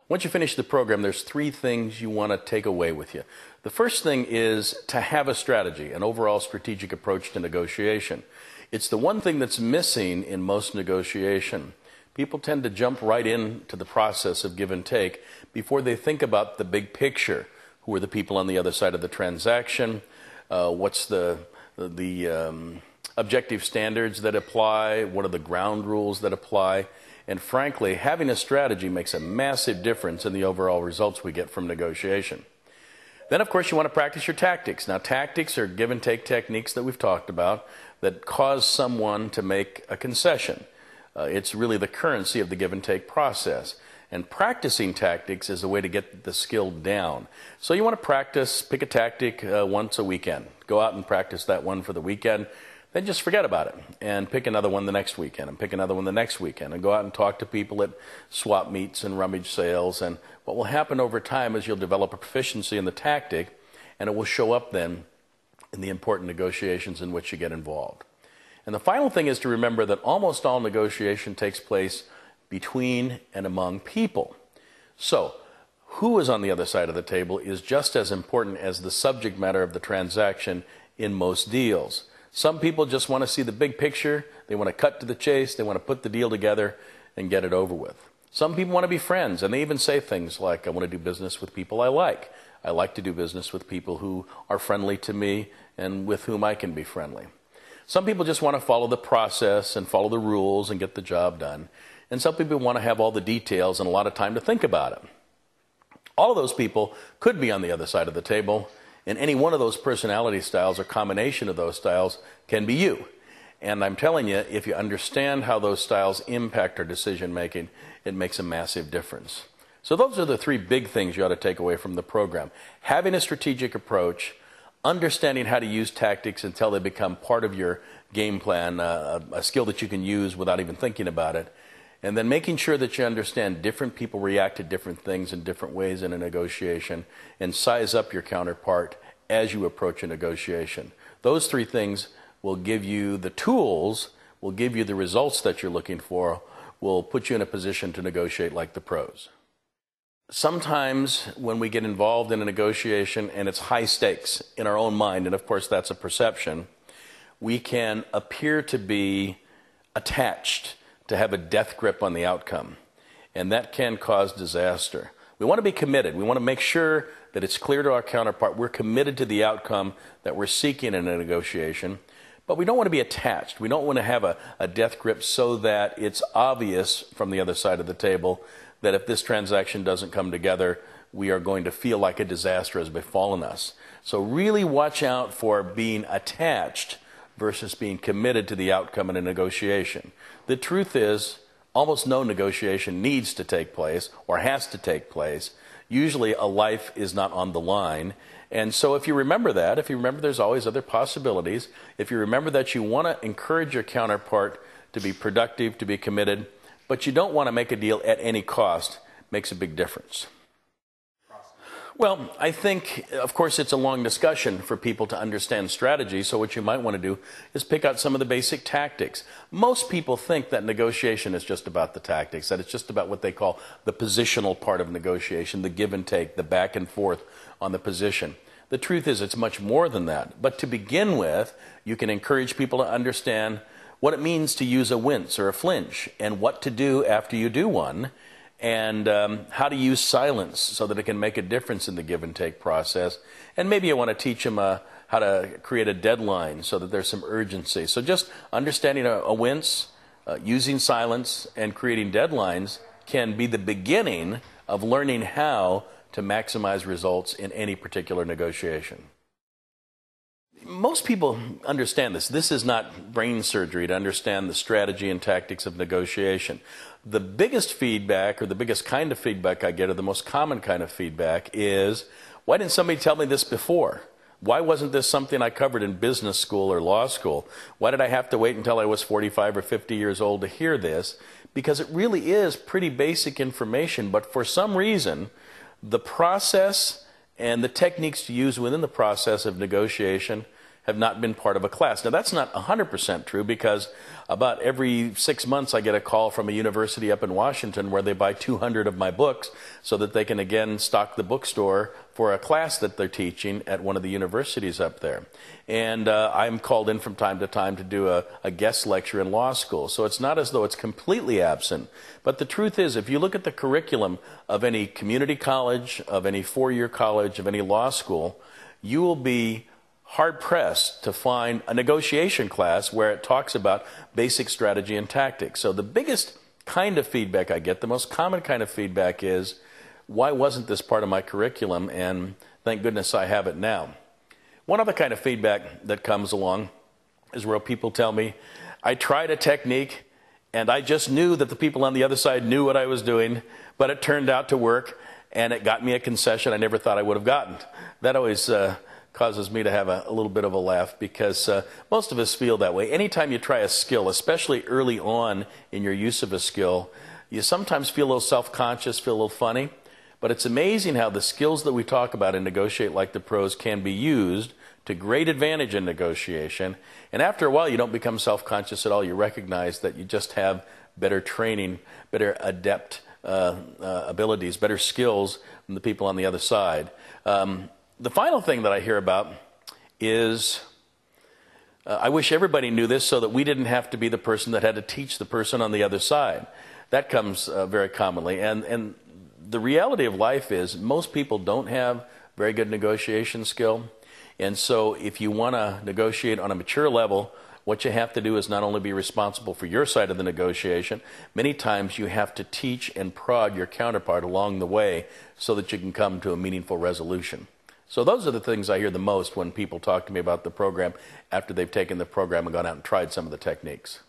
Once you finish the program, there's three things you want to take away with you. The first thing is to have a strategy, an overall strategic approach to negotiation. It's the one thing that's missing in most negotiation. People tend to jump right into the process of give and take before they think about the big picture. Who are the people on the other side of the transaction? What's the objective standards that apply? What are the ground rules that apply? And frankly, having a strategy makes a massive difference in the overall results we get from negotiation. Then, of course, you want to practice your tactics. Now, tactics are give and take techniques that we've talked about that cause someone to make a concession. It's really the currency of the give and take process. And practicing tactics is a way to get the skill down. So you want to practice, pick a tactic once a weekend. Go out and practice that one for the weekend. Then just forget about it and pick another one the next weekend and pick another one the next weekend and go out and talk to people at swap meets and rummage sales. And what will happen over time is you'll develop a proficiency in the tactic, and it will show up then in the important negotiations in which you get involved. And the final thing is to remember that almost all negotiation takes place between and among people. So, who is on the other side of the table is just as important as the subject matter of the transaction in most deals. Some people just want to see the big picture, they want to cut to the chase, they want to put the deal together and get it over with. Some people want to be friends, and they even say things like, I want to do business with people I like. I like to do business with people who are friendly to me and with whom I can be friendly. Some people just want to follow the process and follow the rules and get the job done. And some people want to have all the details and a lot of time to think about it. All of those people could be on the other side of the table, and any one of those personality styles or combination of those styles can be you. And I'm telling you, if you understand how those styles impact our decision making, it makes a massive difference. So those are the three big things you ought to take away from the program. Having a strategic approach, understanding how to use tactics until they become part of your game plan, a skill that you can use without even thinking about it, and then making sure that you understand different people react to different things in different ways in a negotiation, and size up your counterpart as you approach a negotiation. Those three things will give you the tools, will give you the results that you're looking for, will put you in a position to negotiate like the pros. Sometimes when we get involved in a negotiation and it's high stakes in our own mind, and of course that's a perception, we can appear to be attached, to have a death grip on the outcome, and that can cause disaster. We want to be committed. We want to make sure that it's clear to our counterpart we're committed to the outcome that we're seeking in a negotiation, but we don't want to be attached. We don't want to have a death grip so that it's obvious from the other side of the table that if this transaction doesn't come together, we are going to feel like a disaster has befallen us. So really watch out for being attached versus being committed to the outcome in a negotiation. The truth is, almost no negotiation needs to take place or has to take place. Usually a life is not on the line. And so if you remember that, if you remember there's always other possibilities, if you remember that you want to encourage your counterpart to be productive, to be committed, but you don't want to make a deal at any cost, makes a big difference. Well, I think, of course, it's a long discussion for people to understand strategy, so what you might want to do is pick out some of the basic tactics. Most people think that negotiation is just about the tactics, that it's just about what they call the positional part of negotiation, the give and take, the back and forth on the position. The truth is it's much more than that. But to begin with, you can encourage people to understand what it means to use a wince or a flinch and what to do after you do one, and how to use silence so that it can make a difference in the give and take process. And maybe you want to teach them how to create a deadline so that there's some urgency. So just understanding a wince, using silence, and creating deadlines can be the beginning of learning how to maximize results in any particular negotiation. Most people understand this. This is not brain surgery to understand the strategy and tactics of negotiation. The biggest feedback, or the biggest kind of feedback I get, or the most common kind of feedback is, why didn't somebody tell me this before? Why wasn't this something I covered in business school or law school? Why did I have to wait until I was 45 or 50 years old to hear this? Because it really is pretty basic information, but for some reason, the process and the techniques to use within the process of negotiation have not been part of a class. Now, that's not 100% true, because about every 6 months I get a call from a university up in Washington where they buy 200 of my books so that they can again stock the bookstore for a class that they're teaching at one of the universities up there. And I'm called in from time to time to do a guest lecture in law school. So it's not as though it's completely absent. But the truth is, if you look at the curriculum of any community college, of any four-year college, of any law school, you will be hard-pressed to find a negotiation class where it talks about basic strategy and tactics. So the biggest kind of feedback I get, the most common kind of feedback is, why wasn't this part of my curriculum? And thank goodness I have it now. One other kind of feedback that comes along is where people tell me, I tried a technique and I just knew that the people on the other side knew what I was doing, but it turned out to work and it got me a concession I never thought I would have gotten. That always causes me to have a little bit of a laugh, because most of us feel that way. Anytime you try a skill, especially early on in your use of a skill, you sometimes feel a little self-conscious, feel a little funny. But it's amazing how the skills that we talk about in Negotiate Like the Pros can be used to great advantage in negotiation. And after a while, you don't become self-conscious at all. You recognize that you just have better training, better adept abilities, better skills than the people on the other side. The final thing that I hear about is, I wish everybody knew this so that we didn't have to be the person that had to teach the person on the other side. That comes very commonly. And the reality of life is most people don't have very good negotiation skill. And so if you want to negotiate on a mature level, what you have to do is not only be responsible for your side of the negotiation, many times you have to teach and prod your counterpart along the way so that you can come to a meaningful resolution. So those are the things I hear the most when people talk to me about the program after they've taken the program and gone out and tried some of the techniques.